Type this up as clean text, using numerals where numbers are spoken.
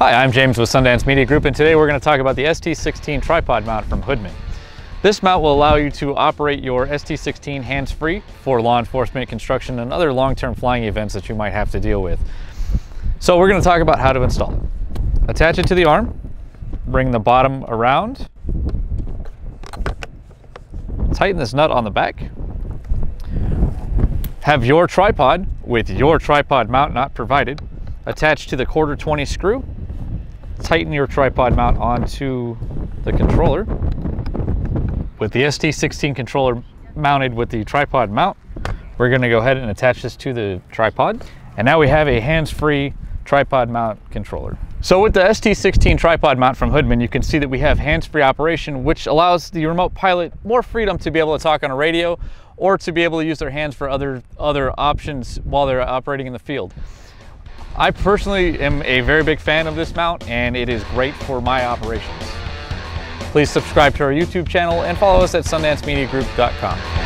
Hi, I'm James with Sundance Media Group, and today we're going to talk about the ST16 tripod mount from Hoodman. This mount will allow you to operate your ST16 hands-free for law enforcement, construction, and other long-term flying events that you might have to deal with. So we're going to talk about how to install it. Attach it to the arm, bring the bottom around, tighten this nut on the back, have your tripod with your tripod mount not provided attached to the 1/4-20 screw. Tighten your tripod mount onto the controller. With the ST16 controller mounted with the tripod mount, we're going to go ahead and attach this to the tripod. And now we have a hands-free tripod mount controller. So with the ST16 tripod mount from Hoodman, you can see that we have hands-free operation, which allows the remote pilot more freedom to be able to talk on a radio or to be able to use their hands for other options while they're operating in the field. I personally am a very big fan of this mount, and it is great for my operations. Please subscribe to our YouTube channel and follow us at SundanceMediaGroup.com.